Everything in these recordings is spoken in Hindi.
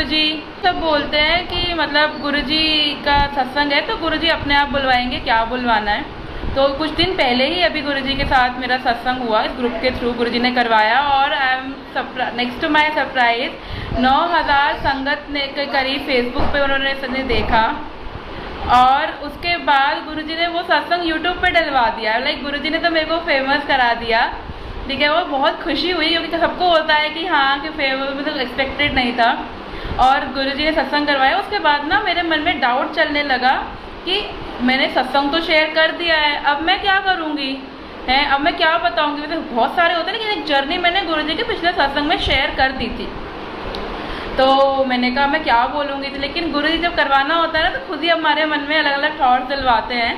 गुरुजी। सब बोलते हैं कि मतलब गुरुजी का सत्संग है तो गुरुजी अपने आप बुलवाएंगे, क्या बुलवाना है। तो कुछ दिन पहले ही अभी गुरुजी के साथ मेरा सत्संग हुआ, इस ग्रुप के थ्रू गुरुजी ने करवाया। और I am next to my surprise 9000 संगत ने के करीब फेसबुक पे उन्होंने देखा। और उसके बाद गुरुजी ने वो सत्संग यूट्यूब पे डलवा दिया। लाइक गुरुजी ने तो मेरे को फेमस करा दिया, ठीक है। वो बहुत खुशी हुई क्योंकि सबको होता है कि हाँ कि फेमस, मतलब एक्सपेक्टेड नहीं था। और गुरुजी ने सत्संग करवाया। उसके बाद ना मेरे मन में डाउट चलने लगा कि मैंने सत्संग तो शेयर कर दिया है, अब मैं क्या करूँगी है, अब मैं क्या बताऊँगी। मतलब बहुत सारे होते हैं, लेकिन एक जर्नी मैंने गुरुजी के पिछले सत्संग में शेयर कर दी थी। तो मैंने कहा मैं क्या बोलूँगी, तो लेकिन गुरुजी जब करवाना होता है ना तो खुद ही हमारे मन में अलग अलग थॉट्स दिलवाते हैं।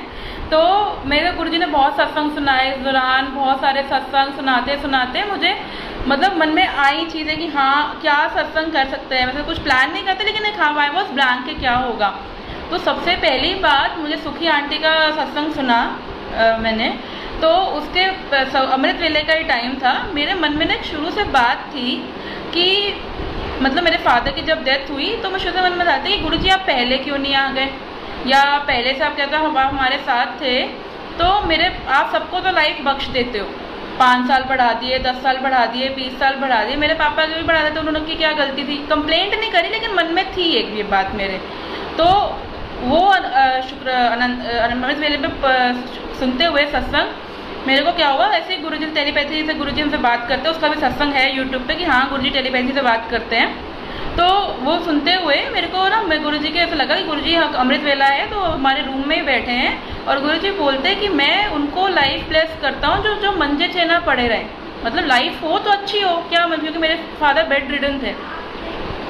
तो मेरे गुरुजी ने बहुत सत्संग सुनाए इस दौरान, बहुत सारे सत्संग सुनाते सुनाते मुझे मतलब मन में आई चीज़ें कि हाँ क्या सत्संग कर सकते हैं। मतलब कुछ प्लान नहीं करते, लेकिन एक हाँ आई वॉज ब्लैंक कि क्या होगा। तो सबसे पहली बात मुझे सुखी आंटी का सत्संग सुना मैंने। तो उसके अमृत वेले का ही टाइम था। मेरे मन में ना शुरू से बात थी कि मतलब मेरे फादर की जब डेथ हुई तो मैं शुरू से मन में था कि गुरुजी आप पहले क्यों नहीं आ गए, या पहले से आप कहते हो हमारे साथ थे तो मेरे आप सबको तो लाइफ बख्श देते हो। 5 साल बढ़ा दिए, 10 साल बढ़ा दिए, 20 साल बढ़ा दिए। मेरे पापा के भी बढ़ा देते, उन्होंने की क्या गलती थी। कंप्लेंट नहीं करी, लेकिन मन में थी एक ये बात मेरे। तो वो शुक्र अमृत वेले पे सुनते हुए सत्संग मेरे को क्या हुआ, ऐसे ही गुरुजी टेलीपैथी से गुरुजी हमसे बात करते हैं, उसका भी सत्संग है यूट्यूब पे कि हाँ गुरुजी टेलीपैथी से बात करते हैं। तो वो सुनते हुए मेरे को ना मैं गुरुजी के ऐसा लगा कि गुरुजी अमृत वेला है तो हमारे रूम में ही बैठे हैं और गुरुजी बोलते हैं कि मैं उनको लाइफ ब्लेस करता हूँ जो मंजे चेना पड़े रहे। मतलब लाइफ हो तो अच्छी हो, क्या मतलब क्योंकि मेरे फादर बेड रिडन थे,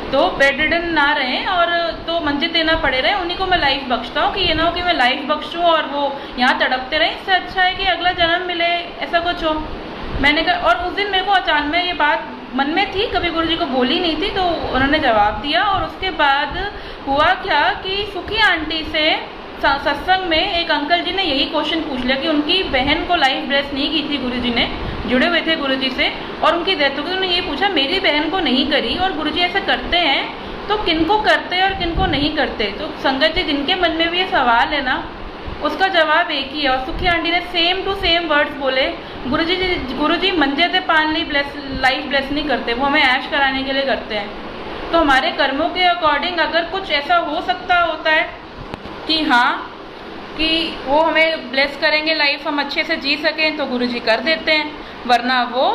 तो बेड रिडन ना रहे और तो मंजे देना पड़े रहे, उन्हीं को मैं लाइफ बख्शता हूँ कि ये ना हो कि मैं लाइफ बख्शूँ और वो यहाँ तड़पते रहे। इससे अच्छा है कि अगला जन्म मिले, ऐसा कुछ हो। मैंने कहा, और उस दिन मेरे को अचानक में ये बात मन में थी, कभी गुरुजी को बोली नहीं थी, तो उन्होंने जवाब दिया। और उसके बाद हुआ क्या कि सुखी आंटी से सत्संग में एक अंकल जी ने यही क्वेश्चन पूछ लिया कि उनकी बहन को लाइफ ब्लेस नहीं की थी, गुरुजी ने जुड़े हुए थे गुरुजी से, और उनकी डेथ हो गई। उन्होंने ये पूछा मेरी बहन को नहीं करी और गुरुजी ऐसा करते हैं तो किनको करते हैं और किनको नहीं करते। तो संगत जी जिनके मन में भी ये सवाल है ना, उसका जवाब एक ही है। और सुखी आंटी ने सेम टू सेम वर्ड्स बोले, गुरुजी मंजे से पान ली लाइफ ब्लेस नहीं करते, वो हमें ऐश कराने के लिए करते हैं। तो हमारे कर्मों के अकॉर्डिंग अगर कुछ ऐसा हो सकता होता है कि हाँ कि वो हमें ब्लेस करेंगे, लाइफ हम अच्छे से जी सकें, तो गुरुजी कर देते हैं। वरना वो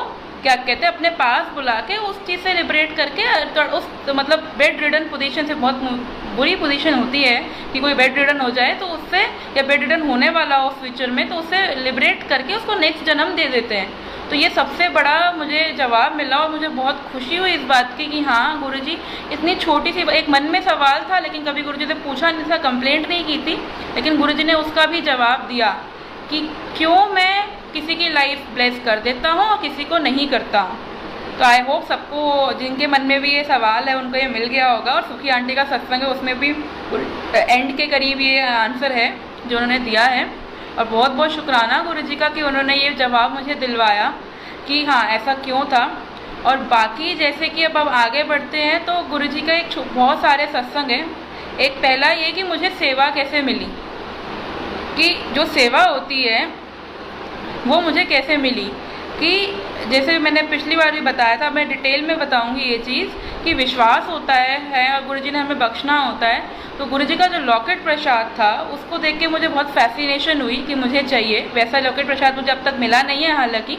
क्या कहते हैं अपने पास बुला के उस चीज़ से लिबरेट करके उस मतलब बेड रिडन पोजीशन से, बहुत बुरी पोजीशन होती है कि कोई बेड रिडन हो जाए तो उससे, या बेड रिडन होने वाला हो फ्यूचर में, तो उससे लिबरेट करके उसको नेक्स्ट जन्म दे देते हैं। तो ये सबसे बड़ा मुझे जवाब मिला और मुझे बहुत खुशी हुई इस बात की कि हाँ गुरुजी इतनी छोटी सी एक मन में सवाल था, लेकिन कभी गुरुजी से पूछा नहीं था, कंप्लेंट नहीं की थी, लेकिन गुरुजी ने उसका भी जवाब दिया कि क्यों मैं किसी की लाइफ ब्लेस कर देता हूँ और किसी को नहीं करता हूँ। तो आई होप सबको जिनके मन में भी ये सवाल है उनको ये मिल गया होगा। और सुखी आंटी का सत्संग है, उसमें भी एंड के करीब ये आंसर है जो उन्होंने दिया है। और बहुत बहुत शुक्राना गुरुजी का कि उन्होंने ये जवाब मुझे दिलवाया कि हाँ ऐसा क्यों था। और बाकी जैसे कि अब आगे बढ़ते हैं तो गुरुजी का एक बहुत सारे सत्संग हैं। एक पहला ये कि मुझे सेवा कैसे मिली, कि जो सेवा होती है वो मुझे कैसे मिली, कि जैसे मैंने पिछली बार भी बताया था, मैं डिटेल में बताऊंगी ये चीज़ कि विश्वास होता है और गुरुजी ने हमें बख्शना होता है। तो गुरुजी का जो लॉकेट प्रसाद था उसको देख के मुझे बहुत फैसिनेशन हुई कि मुझे चाहिए वैसा लॉकेट प्रसाद। मुझे अब तक मिला नहीं है, हालांकि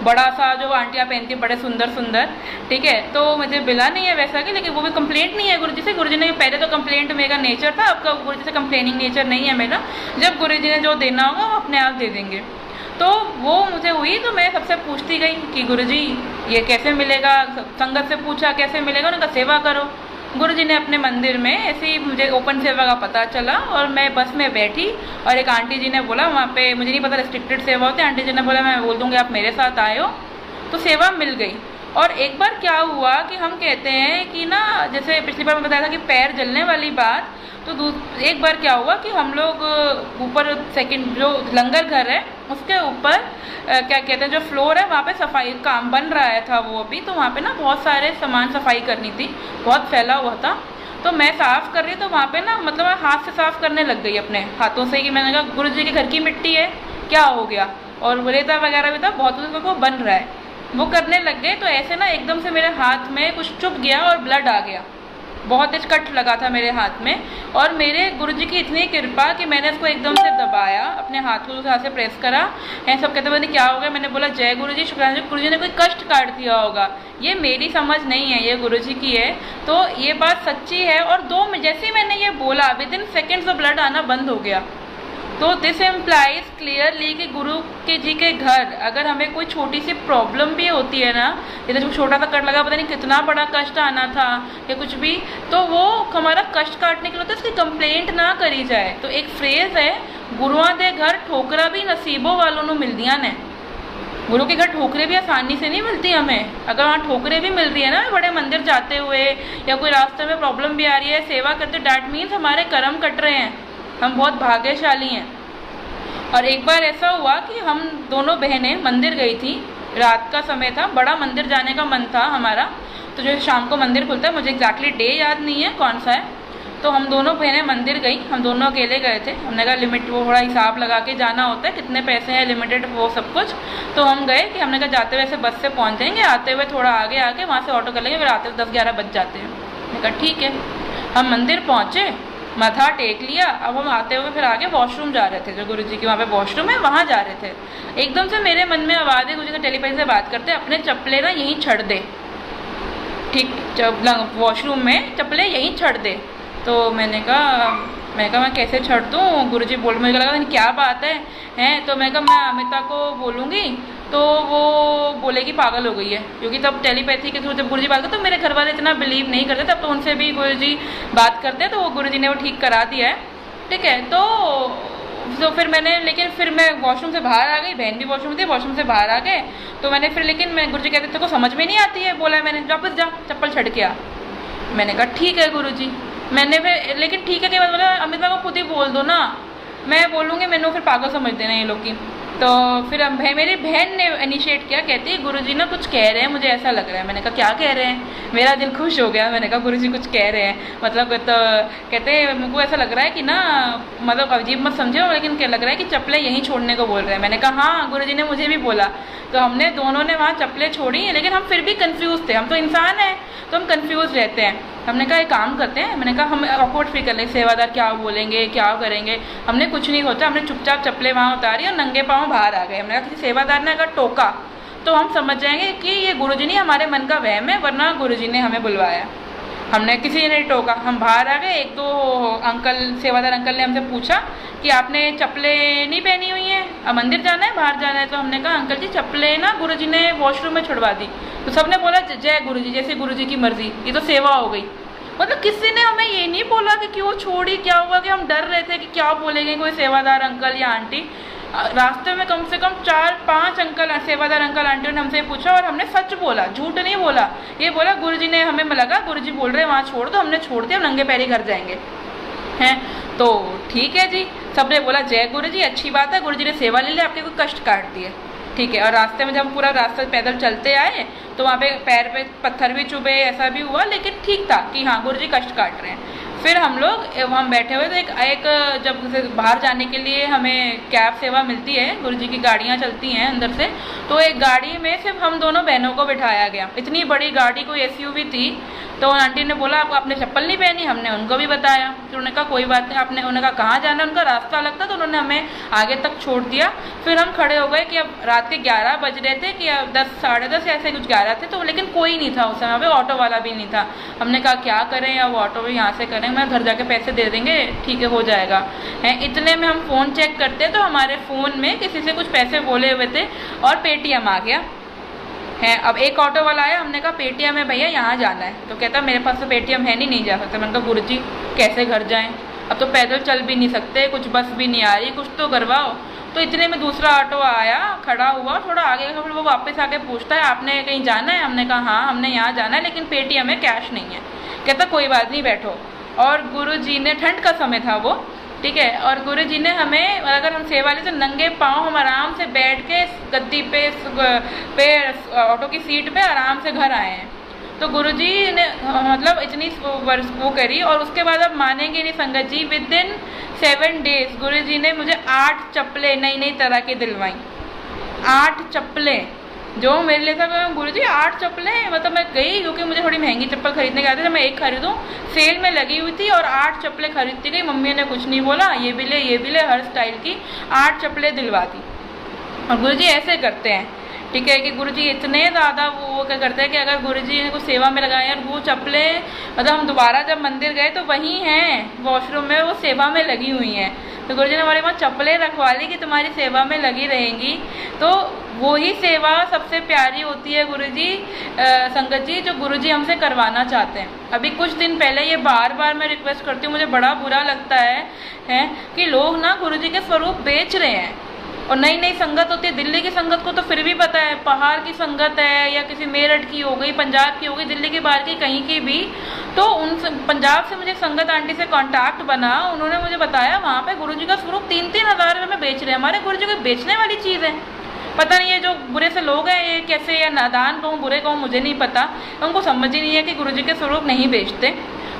बड़ा सा जो आंटियाँ पहनती बड़े सुंदर सुंदर, ठीक है, तो मुझे मिला नहीं है वैसा कि, लेकिन वो भी कंप्लेंट नहीं है गुरुजी से। गुरुजी ने पहले तो कंप्लेंट मेरा नेचर था, अब का गुरुजी से कंप्लेनिंग नेचर नहीं है मेरा। जब गुरुजी ने जो देना होगा वो अपने आप दे देंगे। तो वो मुझे हुई तो मैं सबसे पूछती गई कि गुरुजी ये कैसे मिलेगा। संगत से पूछा कैसे मिलेगा, उन्होंने कहा सेवा करो। गुरुजी ने अपने मंदिर में ऐसे ही मुझे ओपन सेवा का पता चला और मैं बस में बैठी और एक आंटी जी ने बोला, वहाँ पे मुझे नहीं पता रिस्ट्रिक्टेड सेवा होती है, आंटी जी ने बोला मैं बोल दूँगी आप मेरे साथ आए हो, तो सेवा मिल गई। और एक बार क्या हुआ कि हम कहते हैं कि ना, जैसे पिछली बार मैं बताया था कि पैर जलने वाली बात, तो एक बार क्या हुआ कि हम लोग ऊपर सेकंड जो लंगर घर है उसके ऊपर क्या कहते हैं जो फ्लोर है वहाँ पे सफाई काम बन रहा था वो अभी, तो वहाँ पे ना बहुत सारे सामान सफाई करनी थी, बहुत फैला हुआ था। तो मैं साफ़ कर रही तो वहाँ पे ना मतलब हाथ से साफ़ करने लग गई अपने हाथों से, कि मैंने कहा गुरु जी के घर की मिट्टी है क्या हो गया, और रेता वगैरह भी था बहुत को बन रहा है, वो करने लग गए। तो ऐसे ना एकदम से मेरे हाथ में कुछ चुभ गया और ब्लड आ गया, बहुत तेज कट लगा था मेरे हाथ में। और मेरे गुरुजी की इतनी कृपा कि मैंने उसको एकदम से दबाया, अपने हाथ को हाथ से प्रेस करा है। सब कहते हैं क्या हो गया, मैंने बोला जय गुरुजी, शुक्राना गुरुजी ने कोई कष्ट काट दिया होगा, ये मेरी समझ नहीं है, ये गुरुजी की है। तो ये बात सच्ची है। और जैसे ही मैंने ये बोला विदिन सेकेंड्स ब्लड आना बंद हो गया। तो दिस एम्प्लाइज क्लियरली कि गुरु के जी के घर अगर हमें कोई छोटी सी प्रॉब्लम भी होती है ना, जैसे जो छोटा सा कट लगा, पता नहीं कितना बड़ा कष्ट आना था या कुछ भी, तो वो हमारा कष्ट काटने के लिए होता है, उसकी कंप्लेंट ना करी जाए। तो एक फ्रेज है, गुरुआं दे घर ठोकरा भी नसीबों वालों को मिलदियां ने। गुरु के घर ठोकरे भी आसानी से नहीं मिलती हमें। अगर वहाँ ठोकरे भी मिल रही है ना बड़े मंदिर जाते हुए, या कोई रास्ते में प्रॉब्लम भी आ रही है, सेवा करते, डैट मीन्स हमारे कर्म कट रहे हैं, हम बहुत भाग्यशाली हैं। और एक बार ऐसा हुआ कि हम दोनों बहनें मंदिर गई थी, रात का समय था, बड़ा मंदिर जाने का मन था हमारा। तो जो शाम को मंदिर खुलता है, मुझे एग्जैक्टली डे याद नहीं है कौन सा है, तो हम दोनों बहनें मंदिर गई, हम दोनों अकेले गए थे। हमने कहा लिमिट वो थोड़ा हिसाब लगा के जाना होता है, कितने पैसे हैं लिमिटेड वो सब कुछ। तो हम गए कि हमने कहा जाते हुए ऐसे बस से पहुँच जाएंगे, आते हुए थोड़ा आगे आके वहाँ से ऑटो कर लेंगे, फिर आते हुए 10-11 बज जाते हैं। मैंने कहा ठीक है। हम मंदिर पहुँचे, माथा टेक लिया। अब हम आते हुए फिर आगे वॉशरूम जा रहे थे, जो गुरुजी के वहाँ पे वॉशरूम है वहाँ जा रहे थे। एकदम से मेरे मन में आवाज़ है, गुरुजी से टेलीपैथी से बात करते, अपने चप्पलें ना यहीं छड़ दे, ठीक वॉशरूम में चप्पलें यहीं छड़ दे। तो मैंने कहा मैं कैसे छड़ दूँ, गुरुजी बोल, मुझे लगा क्या बात है। तो मैं कहा मैं अमिता को बोलूँगी, तो वो बोलेगी पागल हो गई है, क्योंकि तब टेलीपैथी के थ्रू जब गुरुजी बात करते तो मेरे घर वाले इतना बिलीव नहीं करते, तब तो उनसे भी गुरुजी बात करते हैं, तो वो गुरुजी ने वो ठीक करा दिया है, ठीक है। तो फिर मैंने, लेकिन फिर मैं वॉशरूम से बाहर आ गई, बहन भी वॉशरूम थी, वॉशरूम से बाहर आ गए। तो मैंने फिर, लेकिन मैं गुरुजी कहते तेरे को समझ में नहीं आती है, बोला मैंने वापस जा चप्पल छड़ के आ। मैंने कहा ठीक है गुरुजी। मैंने फिर, लेकिन ठीक है के बाद बोला अमिता को खुद ही बोल दो ना, मैं बोलूँगी, मैंने फिर पागल समझ देना ये लोग की। तो फिर मेरी बहन ने इनिशिएट किया, कहती है गुरुजी ना कुछ कह रहे हैं, मुझे ऐसा लग रहा है। मैंने कहा क्या कह रहे हैं, मेरा दिल खुश हो गया। मैंने कहा गुरुजी कुछ कह रहे हैं, मतलब तो कहते हैं मुझको ऐसा लग रहा है कि ना, मतलब अजीब मत समझो, लेकिन क्या लग रहा है कि चप्पलें यहीं छोड़ने को बोल रहे हैं। मैंने कहा हाँ गुरुजी ने मुझे भी बोला। तो हमने दोनों ने वहाँ चप्पलें छोड़ी, लेकिन हम फिर भी कन्फ्यूज़ थे, हम तो इंसान हैं तो हम कन्फ्यूज़ रहते हैं। हमने कहा एक काम करते हैं, मैंने कहा हम ऑकवर्ड फील कर लेंगे, सेवादार क्या बोलेंगे क्या करेंगे। हमने कुछ नहीं सोचा, हमने चुपचाप चप्पलें वहाँ उतारी और नंगे पाँव बाहर आ गए। हमने कहा किसी सेवादार ने अगर टोका तो हम समझ जाएंगे कि ये गुरुजी नहीं हमारे मन का वहम है, वरना गुरुजी ने हमें बुलवाया। हमने किसी ने नहीं टोका, हम बाहर आ गए। एक दो अंकल, सेवादार अंकल ने हमसे पूछा कि आपने चप्पलें नहीं पहनी हुई हैं, अब मंदिर जाना है बाहर जाना है। तो हमने कहा अंकल जी चप्पलें ना गुरुजी ने वॉशरूम में छुड़वा दी। तो सबने बोला जय गुरुजी, जैसे गुरुजी की मर्जी, ये तो सेवा हो गई। मतलब किसी ने हमें ये नहीं बोला कि क्यों छोड़ी, क्या हुआ, कि हम डर रहे थे कि क्या बोलेंगे कोई सेवादार अंकल या आंटी। रास्ते में कम से कम 4-5 अंकल, सेवादार अंकल आंटियों ने हमसे पूछा, और हमने सच बोला, झूठ नहीं बोला। ये बोला गुरुजी ने, हमें लगा गुरुजी बोल रहे हैं वहाँ छोड़ दो, हमने छोड़ दिया, हम नंगे पैरी घर जाएंगे हैं। तो ठीक है जी, सबने बोला जय गुरुजी, अच्छी बात है, गुरुजी ने सेवा ले ली, आपके कोई कष्ट काट दिए, ठीक है। और रास्ते में जब हम पूरा रास्ता पैदल चलते आए तो वहाँ पे पैर पे पत्थर भी चुभे, ऐसा भी हुआ, लेकिन ठीक था कि हाँ गुरुजी कष्ट काट रहे हैं। फिर हम बैठे हुए तो एक जब बाहर जाने के लिए हमें कैब सेवा मिलती है, गुरुजी की गाड़ियाँ चलती हैं अंदर से, तो एक गाड़ी में सिर्फ हम दोनों बहनों को बिठाया गया। इतनी बड़ी गाड़ी, कोई एसयूवी थी। तो आंटी ने बोला आपने चप्पल नहीं पहनी, हमने उनको भी बताया। फिर उन्होंने कहा कोई बात नहीं, आपने, उन्होंने कहा कहाँ जाना है, उनका रास्ता अलग था, तो उन्होंने हमें आगे तक छोड़ दिया। फिर हम खड़े हो गए कि अब रात के 11 बज रहे थे, कि अब 10, 10:30 ऐसे कुछ 11 थे, तो लेकिन कोई नहीं था उस समय पे, ऑटो वाला भी नहीं था। हमने कहा क्या करें, अब ऑटो भी यहाँ से करें, मैं घर जाके पैसे दे देंगे, ठीक है हो जाएगा है। इतने में हम फ़ोन चेक करते तो हमारे फ़ोन में किसी से कुछ पैसे बोले हुए थे और पेटीएम आ गया है। अब एक ऑटो वाला आया, हमने कहा पेटीएम है भैया, यहाँ जाना है। तो कहता मेरे पास तो पेटीएम है नहीं जा सकता। मैंने कहा गुरुजी कैसे घर जाएं, अब तो पैदल चल भी नहीं सकते, कुछ बस भी नहीं आ रही, कुछ तो करवाओ। तो इतने में दूसरा ऑटो आया, खड़ा हुआ, थोड़ा आगे गया, फिर वो वापस आके पूछता है आपने कहीं जाना है? हमने कहा हाँ हमने यहाँ जाना है, लेकिन पेटीएम में कैश नहीं है। कहता कोई बात नहीं बैठो। और गुरुजी ने, ठंड का समय था वो, ठीक है, और गुरुजी ने हमें, अगर हम सेवा ले तो नंगे पाँव हम आराम से बैठ के गद्दी पे ऑटो की सीट पे आराम से घर आए हैं। तो गुरुजी ने मतलब इतनी वो करी, और उसके बाद अब मानेंगे नहीं संगत जी, विद इन 7 डेज गुरुजी ने मुझे 8 चप्पलें नई नई तरह की दिलवाई। 8 चप्पलें जो मेरे लिए था, गुरुजी 8 चप्पलें, मतलब मैं गई क्योंकि मुझे थोड़ी महंगी चप्पल खरीदने के आते थे, मैं एक खरीदूँ, सेल में लगी हुई थी और 8 चप्पलें खरीदती गई। मम्मी ने कुछ नहीं बोला, ये भी ले ये भी ले, हर स्टाइल की 8 चप्पलें दिलवा दी। और गुरुजी ऐसे करते हैं, ठीक है, कि गुरुजी इतने ज़्यादा वो क्या करते हैं कि अगर गुरुजी ने कुछ सेवा में लगाए और वो चप्पलें, मतलब हम दोबारा जब मंदिर गए तो वहीं हैं वॉशरूम में, वो सेवा में लगी हुई हैं। तो गुरुजी ने हमारे वहाँ चप्पलें रखवा ली कि तुम्हारी सेवा में लगी रहेंगी। तो वही सेवा सबसे प्यारी होती है गुरुजी, संगत जी, जो गुरुजी हमसे करवाना चाहते हैं। अभी कुछ दिन पहले, ये बार बार मैं रिक्वेस्ट करती हूँ, मुझे बड़ा बुरा लगता है कि लोग ना गुरुजी के स्वरूप बेच रहे हैं। और नई नई संगत होती है, दिल्ली की संगत को तो फिर भी पता है, पहाड़ की संगत है या किसी मेरठ की हो गई, पंजाब की हो गई, दिल्ली के बाहर की कहीं की भी, तो उन पंजाब से मुझे संगत आंटी से कांटेक्ट बना, उन्होंने मुझे बताया वहाँ पे गुरुजी का स्वरूप 3-3 हज़ार रुपये में बेच रहे हैं। हमारे गुरुजी को बेचने वाली चीज़ है, पता नहीं है जो बुरे से लोग हैं ये कैसे, या नादान कहूँ बुरे कहूँ मुझे नहीं पता, उनको समझ ही नहीं है कि गुरुजी के स्वरूप नहीं बेचते।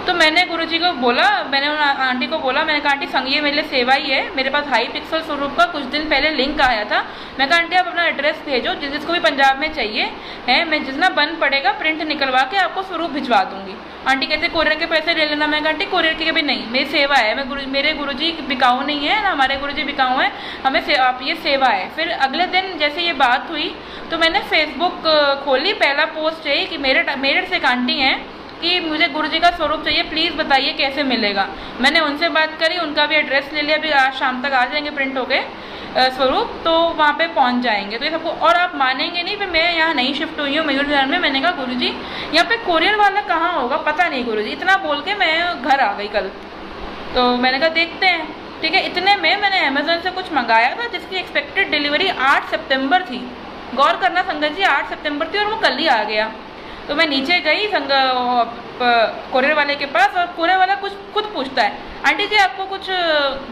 तो मैंने गुरुजी को बोला, मैंने उन आंटी को बोला, मैंने कहा आंटी संग ये मेरे लिए सेवा ही है, मेरे पास हाई पिक्सल स्वरूप का कुछ दिन पहले लिंक आया था, मैं कहा आंटी आप अपना एड्रेस भेजो, जिसको भी पंजाब में चाहिए है, मैं जितना बन पड़ेगा प्रिंट निकलवा के आपको स्वरूप भिजवा दूंगी। आंटी कहते कोरियर के पैसे ले लेना। मैं कहा आंटी कोरियर के भी नहीं, मेरी सेवा है, मेरे गुरुजी बिकाऊ नहीं है ना, हमारे गुरुजी बिकाऊ है, हमें आप ये सेवा है। फिर अगले दिन जैसे ये बात हुई तो मैंने फेसबुक खोली, पहला पोस्ट यही कि मेरठ से एक आंटी हैं कि मुझे गुरुजी का स्वरूप चाहिए, प्लीज़ बताइए कैसे मिलेगा। मैंने उनसे बात करी, उनका भी एड्रेस ले लिया, अभी आज शाम तक आ जाएंगे प्रिंट होके स्वरूप, तो वहाँ पे पहुँच जाएंगे। तो ये सबको, और आप मानेंगे नहीं, फिर मैं यहाँ नई शिफ्ट हुई हूँ मयूर विहार में, मैंने कहा गुरुजी यहाँ पे कोरियर वाला कहाँ होगा, पता नहीं गुरुजी, इतना बोल के मैं घर आ गई कल। तो मैंने कहा देखते हैं, ठीक है। इतने में मैंने अमेज़न से कुछ मंगाया था जिसकी एक्सपेक्टेड डिलीवरी 8 सितंबर थी। गौर करना संगत जी, 8 सितंबर थी और वो कल ही आ गया। तो मैं नीचे गई कोरियर वाले के पास, और कोरियर वाला कुछ खुद पूछता है, आंटी जी आपको कुछ,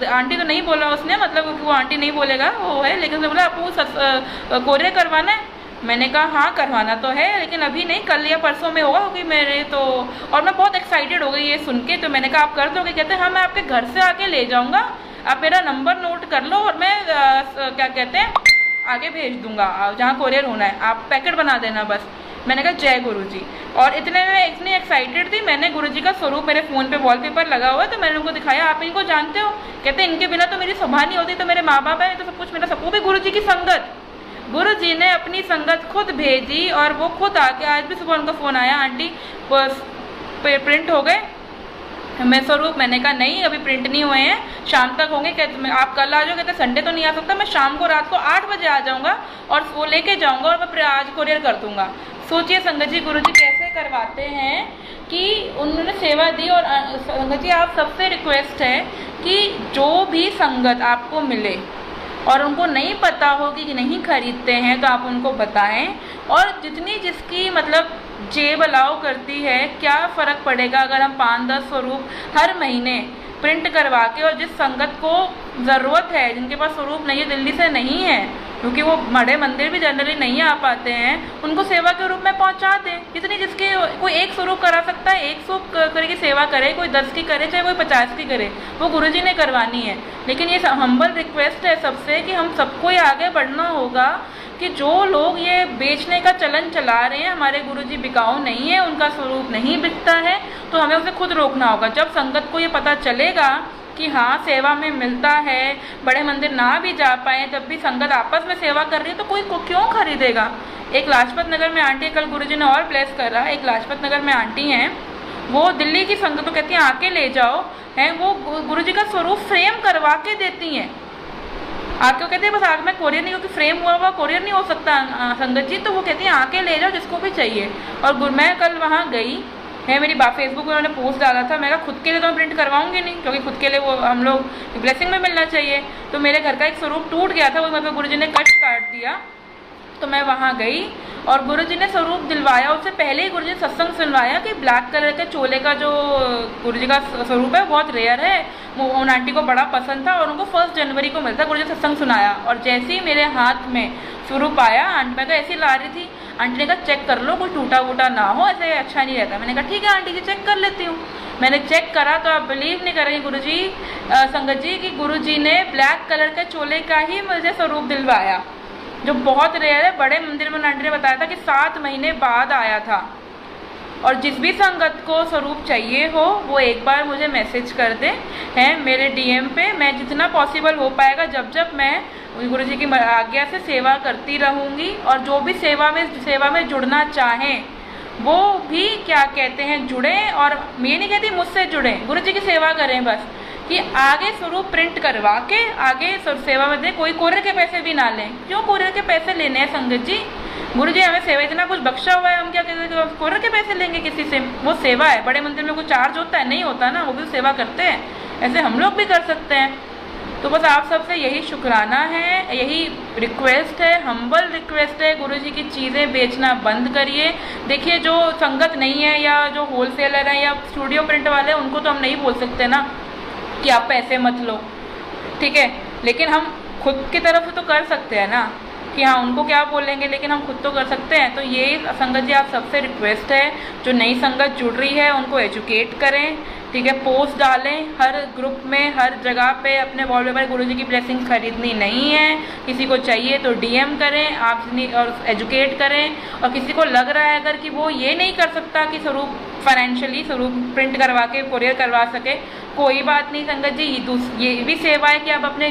आंटी तो नहीं बोला उसने, मतलब वो आंटी नहीं बोलेगा वो है, लेकिन उसने बोला आपको कोरियर करवाना है। मैंने कहा हाँ करवाना तो है, लेकिन अभी नहीं, कल या परसों में होगा, क्योंकि मेरे तो, और मैं बहुत एक्साइटेड हो गई ये सुन के। तो मैंने कहा आप कर दोगे? कहते हैं हाँ मैं आपके घर से आके ले जाऊँगा, आप मेरा नंबर नोट कर लो और मैं क्या कहते हैं आगे भेज दूँगा जहाँ कोरियर होना है, आप पैकेट बना देना बस। मैंने कहा जय गुरुजी। और इतने में इतनी एक्साइटेड थी, मैंने गुरुजी का स्वरूप मेरे फ़ोन पे वॉलपेपर लगा हुआ है, तो मैंने उनको दिखाया, आप इनको जानते हो? कहते इनके बिना तो मेरी सभा नहीं होती, तो मेरे माँ बाप है, तो सब कुछ मेरा, सबको भी गुरुजी की संगत। गुरुजी ने अपनी संगत खुद भेजी और वो खुद आके, आज भी सुबह उनका फ़ोन आया, आंटी बस प्रिंट हो गए मैं स्वरूप। मैंने कहा नहीं अभी प्रिंट नहीं हुए हैं, शाम तक होंगे। कहते आप कल आ जाओ? कहते संडे तो नहीं आ सकता, मैं शाम को रात को 8 बजे आ जाऊँगा और वो लेके जाऊँगा और मैं आज कोरियर कर दूँगा। सोचिए संगत जी गुरुजी कैसे करवाते हैं कि उन्होंने सेवा दी। और संगत जी आप सबसे रिक्वेस्ट है कि जो भी संगत आपको मिले और उनको नहीं पता हो कि नहीं खरीदते हैं तो आप उनको बताएं, और जितनी जिसकी मतलब जेब अलाउ करती है, क्या फ़र्क पड़ेगा अगर हम 5-10 स्वरूप हर महीने प्रिंट करवा के, और जिस संगत को ज़रूरत है, जिनके पास स्वरूप नहीं है, दिल्ली से नहीं है, क्योंकि वो बड़े मंदिर भी जनरली नहीं आ पाते हैं, उनको सेवा के रूप में पहुंचा दें। जितनी जिसके, कोई एक स्वरूप करा सकता है, एक स्वरूप करके सेवा करे, कोई 10 की करे, चाहे कोई 50 की करे, वो गुरुजी ने करवानी है। लेकिन ये हम्बल रिक्वेस्ट है सबसे कि हम सबको ही आगे बढ़ना होगा कि जो लोग ये बेचने का चलन चला रहे हैं, हमारे गुरुजी बिकाऊ नहीं है, उनका स्वरूप नहीं बिकता है, तो हमें उसे खुद रोकना होगा। जब संगत को ये पता चलेगा कि हाँ सेवा में मिलता है, बड़े मंदिर ना भी जा पाए तब भी संगत आपस में सेवा कर रही है, तो कोई क्यों खरीदेगा। एक लाजपत नगर में आंटी, कल गुरुजी ने और प्लेस कर रहा है, एक लाजपत नगर में आंटी हैं, वो दिल्ली की संगत को कहती हैं आके ले जाओ, हैं वो गुरुजी का स्वरूप फ्रेम करवा के देती हैं। आके वो कहते हैं बस आगे में कोरियर नहीं, क्योंकि फ्रेम हुआ हुआ कोरियर नहीं हो सकता संगत जी, तो वो कहती हैं आके ले जाओ जिसको भी चाहिए। और मैं कल वहाँ गई, है। मेरी फेसबुक पर मैंने पोस्ट डाला था, मैं कहा खुद के लिए तो मैं प्रिंट करवाऊंगी नहीं, क्योंकि खुद के लिए वो हम लोग ब्लेसिंग में मिलना चाहिए। तो मेरे घर का एक स्वरूप टूट गया था, वो मतलब गुरुजी ने कट काट दिया। तो मैं वहाँ गई और गुरुजी ने स्वरूप दिलवाया। उससे पहले ही गुरुजी ने सत्संग सुनवाया कि ब्लैक कलर के चोले का जो गुरुजी का स्वरूप है बहुत रेयर है, वो उन आंटी को बड़ा पसंद था और उनको 1 जनवरी को मिलता। गुरुजी ने सत्संग सुनाया और जैसे ही मेरे हाथ में स्वरूप आया, आंटी मैं तो ऐसे ही ला रही थी, आंटी ने कहा चेक कर लो, कुछ टूटा वूटा ना हो, ऐसे अच्छा नहीं रहता। मैंने कहा ठीक है आंटी जी, चेक कर लेती हूँ। मैंने चेक करा तो आप बिलीव नहीं करेंगे गुरुजी, संगत जी, कि गुरुजी ने ब्लैक कलर के चोले का ही मुझे स्वरूप दिलवाया, जो बहुत रेयर है। बड़े मंदिर में आंटी ने बताया था कि 7 महीने बाद आया था। और जिस भी संगत को स्वरूप चाहिए हो वो एक बार मुझे मैसेज कर दे हैं मेरे डीएम पे। मैं जितना पॉसिबल हो पाएगा, जब जब मैं गुरुजी की आज्ञा से सेवा करती रहूँगी, और जो भी सेवा में जुड़ना चाहें वो भी क्या कहते हैं जुड़ें। और मैं नहीं कहती मुझसे जुड़ें, गुरुजी की सेवा करें बस, कि आगे स्वरूप प्रिंट करवा के आगे सेवा में दें। कोई कोरियर के पैसे भी ना लें। क्यों कोरियर के पैसे लेने हैं संगत जी? गुरुजी हमें सेवा इतना कुछ बख्शा हुआ है, हम क्या कहते हैं कोरियर के पैसे लेंगे किसी से? वो सेवा है। बड़े मंदिर में कुछ चार्ज होता है? नहीं होता ना, वो भी सेवा करते हैं, ऐसे हम लोग भी कर सकते हैं। तो बस आप सबसे यही शुक्राना है, यही रिक्वेस्ट है, हम्बल रिक्वेस्ट है, गुरुजी की चीज़ें बेचना बंद करिए। देखिए जो संगत नहीं है या जो होलसेलर है या स्टूडियो प्रिंट वाले हैं, उनको तो हम नहीं बोल सकते ना कि आप पैसे मत लो, ठीक है, लेकिन हम खुद की तरफ से तो कर सकते हैं ना कि हाँ उनको क्या बोलेंगे, लेकिन हम खुद तो कर सकते हैं। तो ये संगत जी आप सबसे रिक्वेस्ट है, जो नई संगत जुड़ रही है उनको एजुकेट करें, ठीक है, पोस्ट डालें हर ग्रुप में, हर जगह पे अपने वॉलपेपर। गुरुजी की ब्लेसिंग खरीदनी नहीं है, किसी को चाहिए तो डीएम करें आप और एजुकेट करें। और किसी को लग रहा है अगर कि वो ये नहीं कर सकता कि स्वरूप फाइनेंशियली स्वरूप प्रिंट करवा के कोरियर करवा सके, कोई बात नहीं संगत जी, ये भी सेवा है कि आप अपने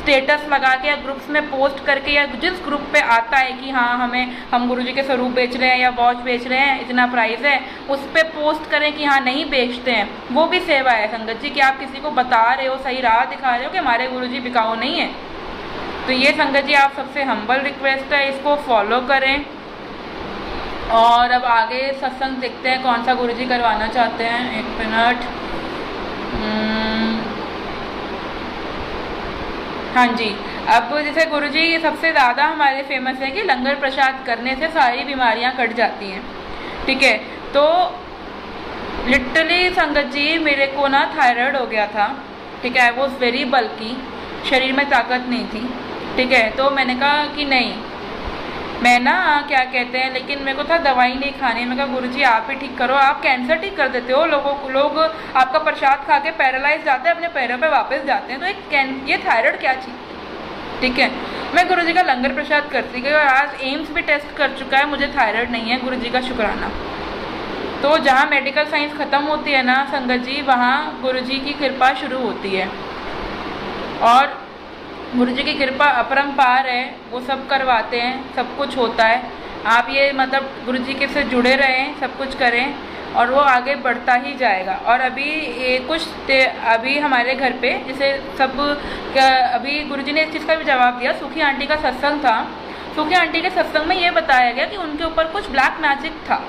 स्टेटस लगा के या ग्रुप्स में पोस्ट करके, या जिस ग्रुप पे आता है कि हाँ हम गुरुजी के स्वरूप बेच रहे हैं या वॉच बेच रहे हैं, इतना प्राइस है, उस पर पोस्ट करें कि हाँ नहीं बेचते हैं। वो भी सेवा है संगत जी, कि आप किसी को बता रहे हो, सही राह दिखा रहे हो कि हमारे गुरुजी बिकाऊ नहीं है। तो ये संगत जी आप सबसे हम्बल रिक्वेस्ट है, इसको फॉलो करें। और अब आगे सत्संग देखते हैं कौन सा गुरुजी करवाना चाहते हैं। 1 मिनट। हाँ जी, अब जैसे गुरुजी सबसे ज़्यादा हमारे फेमस है कि लंगर प्रसाद करने से सारी बीमारियां कट जाती हैं, ठीक है। तो लिटरली संगत जी मेरे को ना थायराइड हो गया था, ठीक है, आई वॉज वेरी बल्की, शरीर में ताकत नहीं थी, ठीक है। तो मैंने कहा कि नहीं मैं ना क्या कहते हैं, लेकिन मेरे को था दवाई नहीं खानी। मैं कहा गुरुजी आप ही ठीक करो, आप कैंसर ठीक कर देते हो लोग आपका प्रसाद खा के पैरालाइज जाते हैं, अपने पैरों पे वापस जाते हैं। तो ये थायराइड क्या चीज़, ठीक है। मैं गुरुजी का लंगर प्रसाद करती गई और आज एम्स भी टेस्ट कर चुका है, मुझे थायराइड नहीं है, गुरुजी का शुक्राना। तो जहाँ मेडिकल साइंस ख़त्म होती है ना संगत जी, वहाँ गुरुजी की कृपा शुरू होती है। और गुरुजी की कृपा अपरंपार है, वो सब करवाते हैं, सब कुछ होता है। आप ये मतलब गुरुजी के से जुड़े रहें, सब कुछ करें और वो आगे बढ़ता ही जाएगा। और अभी हमारे घर पे जैसे अभी गुरुजी ने इस चीज़ का भी जवाब दिया। सुखी आंटी का सत्संग था, सुखी आंटी के सत्संग में ये बताया गया कि उनके ऊपर कुछ ब्लैक मैजिक था,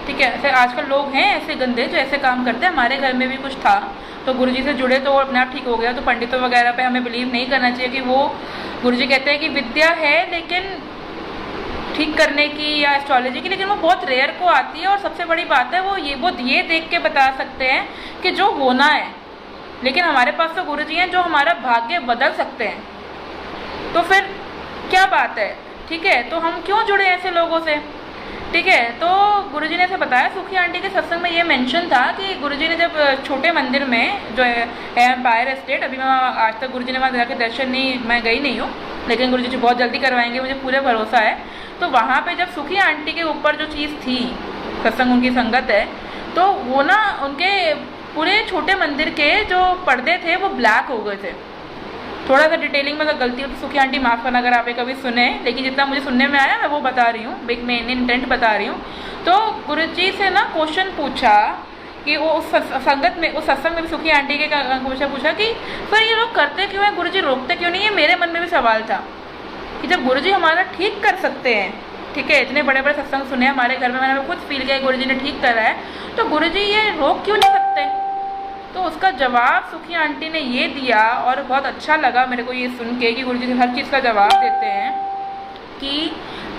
ठीक है। ऐसे आजकल लोग हैं ऐसे गंदे जो ऐसे काम करते हैं, हमारे घर में भी कुछ था। तो गुरुजी से जुड़े तो वो अपने आप ठीक हो गया। तो पंडितों वगैरह पे हमें बिलीव नहीं करना चाहिए कि वो, गुरुजी कहते हैं कि विद्या है लेकिन ठीक करने की या एस्ट्रोलॉजी की, लेकिन वो बहुत रेयर को आती है। और सबसे बड़ी बात है वो ये देख के बता सकते हैं कि जो होना है, लेकिन हमारे पास तो गुरुजी हैं जो हमारा भाग्य बदल सकते हैं। तो फिर क्या बात है, ठीक है। तो हम क्यों जुड़े ऐसे लोगों से, ठीक है। तो गुरुजी ने ऐसे बताया, सुखी आंटी के सत्संग में ये मेंशन था कि गुरुजी ने जब छोटे मंदिर में जो है एम्पायर एस्टेट, अभी मैं आज तक गुरुजी ने वहाँ जाकर दर्शन मैं गई नहीं हूँ, लेकिन गुरुजी जी बहुत जल्दी करवाएंगे, मुझे पूरे भरोसा है। तो वहाँ पे जब सुखी आंटी के ऊपर जो चीज़ थी, सत्संग उनकी संगत है, तो वो ना उनके पूरे छोटे मंदिर के जो पर्दे थे वो ब्लैक हो गए थे। थोड़ा सा डिटेलिंग में अगर गलती हो तो सुखी आंटी माफ़ करना अगर आप कभी सुने, लेकिन जितना मुझे सुनने में आया मैं वो बता रही हूँ, एक मेन इंटेंट बता रही हूँ। तो गुरुजी से ना क्वेश्चन पूछा कि वो उस संगत में, उस सत्संग में भी सुखी आंटी के क्वेश्चन पूछा कि सर ये लोग करते क्यों हैं, गुरुजी रोकते क्यों नहीं है। मेरे मन में भी सवाल था कि जब गुरुजी हमारा ठीक कर सकते हैं ठीक है, इतने बड़े बड़े सत्संग सुने हमारे घर में, मैंने खुद फील किया गुरुजी ने ठीक करा है, तो गुरुजी ये रोक क्यों नहीं सकते? तो उसका जवाब सुखी आंटी ने ये दिया और बहुत अच्छा लगा मेरे को ये सुन के कि गुरुजी हर चीज़ का जवाब देते हैं कि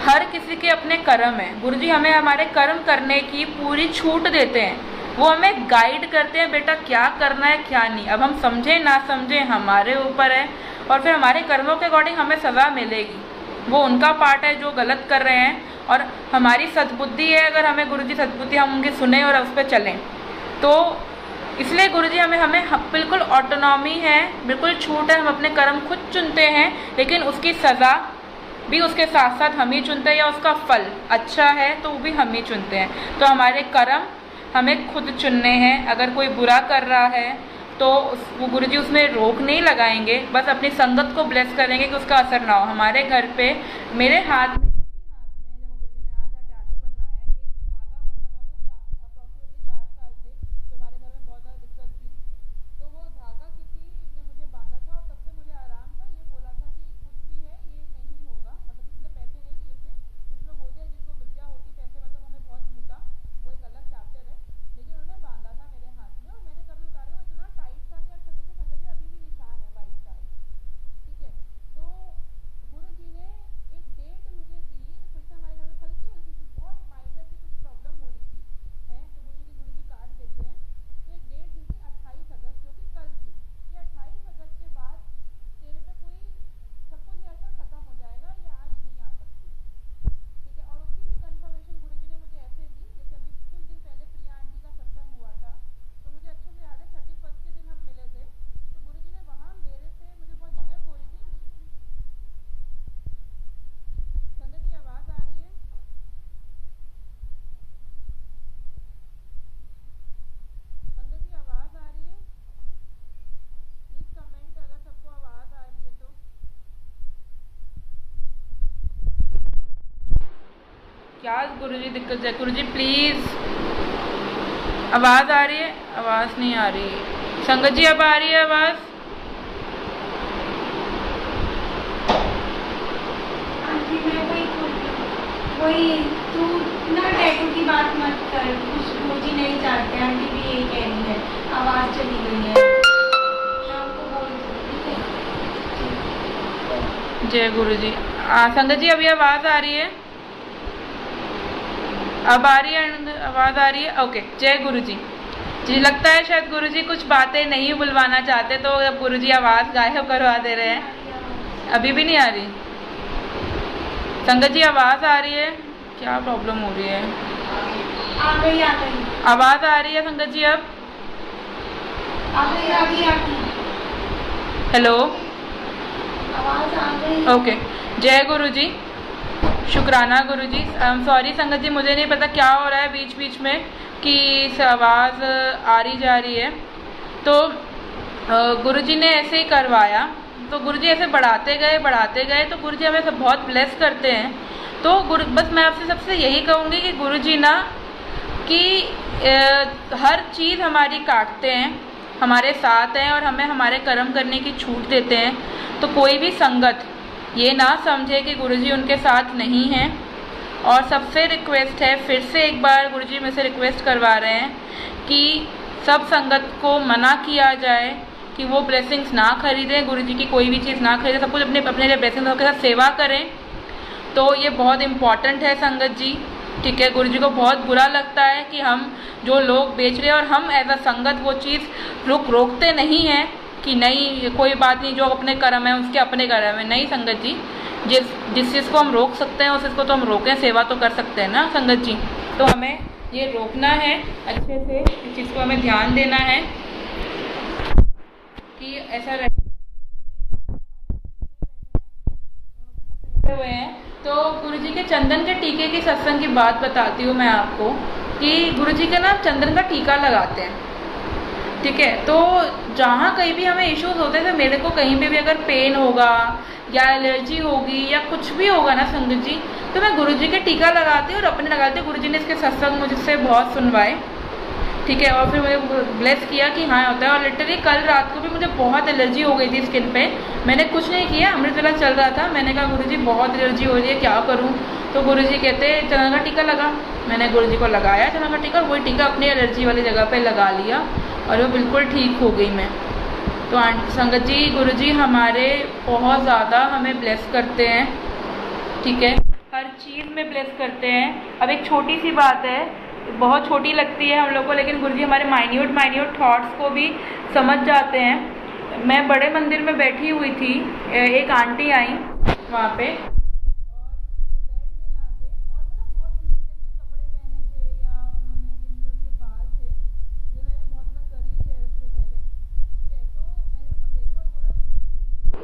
हर किसी के अपने कर्म हैं। गुरुजी हमें हमारे कर्म करने की पूरी छूट देते हैं, वो हमें गाइड करते हैं बेटा क्या करना है क्या नहीं। अब हम समझें ना समझें हमारे ऊपर है, और फिर हमारे कर्मों के अकॉर्डिंग हमें सज़ा मिलेगी, वो उनका पार्ट है जो गलत कर रहे हैं। और हमारी सद्बुद्धि है, अगर हमें गुरुजी सद्बुद्धि हम उनकी सुने और उस पर चलें, तो इसलिए गुरुजी हमें बिल्कुल ऑटोनॉमी है, बिल्कुल छूट है, हम अपने कर्म खुद चुनते हैं, लेकिन उसकी सज़ा भी उसके साथ साथ हम ही चुनते हैं, या उसका फल अच्छा है तो वो भी हम ही चुनते हैं। तो हमारे कर्म हमें खुद चुनने हैं। अगर कोई बुरा कर रहा है तो वो गुरुजी उसमें रोक नहीं लगाएंगे, बस अपनी संगत को ब्लेस करेंगे कि उसका असर ना हो। हमारे घर पे मेरे हाथ में क्या गुरुजी दिक्कत है? गुरुजी प्लीज़, आवाज़ आ रही है? आवाज़ नहीं आ रही। संगत जी अब आ रही है आवाज़? वही तू ना टैटू की बात मत कर, कुछ गुरुजी नहीं चाहते, आंटी भी यही कह रही है, आवाज़ चली गई है, मैं आपको बोल दूँ। जय गुरुजी। संगत जी अभी आवाज़ आ रही है? अब आ रही है आवाज़? आ रही है, ओके। जय गुरुजी। जी लगता है शायद गुरुजी कुछ बातें नहीं बुलवाना चाहते, तो अब गुरुजी आवाज़ गायब करवा दे रहे हैं। अभी भी नहीं आ रही? संगत जी आवाज़ आ रही है? क्या प्रॉब्लम हो रही है? आ गई आ गई। आवाज़ आ रही है संगत जी अब? आ गई आ गई आ गई। हेलो, आवाज़ आ गई। ओके। जय गुरुजी, शुक्राना गुरुजी। सॉरी संगत जी, मुझे नहीं पता क्या हो रहा है बीच बीच में कि आवाज़ आ रही जा रही है। तो गुरुजी ने ऐसे ही करवाया, तो गुरुजी ऐसे बढ़ाते गए, तो गुरुजी हमें सब बहुत ब्लेस करते हैं। तो बस मैं आपसे सबसे यही कहूँगी कि गुरुजी ना कि हर चीज़ हमारी काटते हैं, हमारे साथ हैं और हमें हमारे कर्म करने की छूट देते हैं। तो कोई भी संगत ये ना समझे कि गुरुजी उनके साथ नहीं हैं। और सबसे रिक्वेस्ट है, फिर से एक बार गुरुजी में से रिक्वेस्ट करवा रहे हैं कि सब संगत को मना किया जाए कि वो ब्लेसिंग्स ना खरीदें, गुरुजी की कोई भी चीज़ ना खरीदें, सब कुछ अपने अपने लिए ब्लेसिंग्स के साथ सेवा करें। तो ये बहुत इम्पॉर्टेंट है संगत जी, ठीक है। गुरुजी को बहुत बुरा लगता है कि हम जो लोग बेच रहे हैं और हम एज अ संगत वो चीज़ रोकते नहीं हैं कि नहीं कोई बात नहीं, जो अपने कर्म है उसके अपने कर्म है। नहीं संगत जी, जिस चीज़ को हम रोक सकते हैं उस चीज़ को तो हम रोकें, सेवा तो कर सकते हैं ना संगत जी। तो हमें ये रोकना है अच्छे से, इस चीज़ को हमें ध्यान देना है कि ऐसा रहे हुए हैं। तो गुरुजी के चंदन के टीके की सत्संग की बात बताती हूँ मैं आपको कि गुरुजी के ना चंदन का टीका लगाते हैं, ठीक है। तो जहाँ कहीं भी हमें इश्यूज होते हैं, तो मेरे को कहीं पे भी अगर पेन होगा या एलर्जी होगी या कुछ भी होगा ना संगत जी, तो मैं गुरुजी के टीका लगाती हूँ और अपने लगाती हूँ। गुरुजी ने इसके सत्संग मुझसे बहुत सुनवाए, ठीक है। और फिर मुझे ब्लेस किया कि हाँ होता है। और लिटरली कल रात को भी मुझे बहुत एलर्जी हो गई थी स्किन पे। मैंने कुछ नहीं किया, अमृत वेला चल रहा था। मैंने कहा गुरुजी बहुत एलर्जी हो रही है, क्या करूँ? तो गुरुजी कहते चना का टीका लगा। मैंने गुरुजी को लगाया चना का टीका, और वही टीका अपनी एलर्जी वाली जगह पे लगा लिया और वो बिल्कुल ठीक हो गई मैं। तो संगत जी, गुरुजी हमारे बहुत ज़्यादा हमें ब्लेस करते हैं, ठीक है, हर चीज़ में ब्लेस करते हैं। अब एक छोटी सी बात है, बहुत छोटी लगती है हम लोग को, लेकिन गुरुजी हमारे माइन्यूट थॉट्स को भी समझ जाते हैं। मैं बड़े मंदिर में बैठी हुई थी, एक आंटी आई वहाँ पे,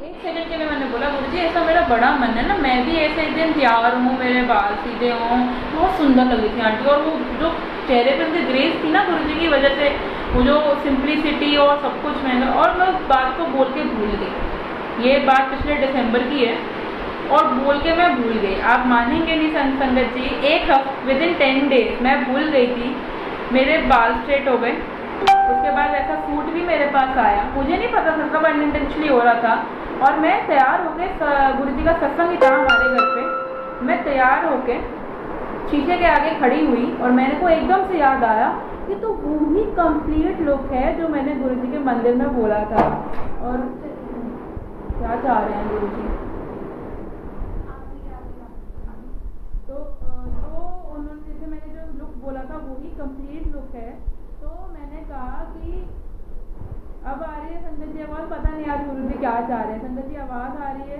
एक सेकंड के लिए मैंने बोला गुरुजी ऐसा मेरा बड़ा मन है ना, मैं भी ऐसे एक दिन तैयार हूँ, मेरे बाल सीधे हों। बहुत सुंदर लग रही थी आंटी, और वो जो चेहरे पे उनकी ग्रेस थी ना गुरुजी की वजह से, वो जो सिंप्लिसिटी और सब कुछ महंगा। और मैं उस बात को बोल के भूल गई। ये बात पिछले दिसंबर की है और बोल के मैं भूल गई। आप मानेंगे नहीं संगत जी, एक हफ्ते विदिन 10 डेज मैं भूल गई थी, मेरे बाल स्ट्रेट हो गए। उसके बाद ऐसा सूट भी मेरे पास आया, मुझे नहीं पता था, सब अनइंटेंशनली हो रहा था। और मैं तैयार होके, गुरुजी का सत्संग ही था हमारे घर पे, मैं तैयार होके शीशे के आगे खड़ी हुई और मेरे को एकदम से याद आया कि तो वो ही कंप्लीट लुक है जो मैंने गुरुजी के मंदिर में बोला था। और क्या चाह रहे हैं गुरुजी? तो उन्होंने जैसे मैंने जो लुक बोला था वो ही कंप्लीट लुक है। तो मैंने कहा कि अब आ रही है संगत जी आवाज़, पता नहीं आज गुरुजी क्या चाह रहे हैं। संगत जी आवाज़ आ रही है?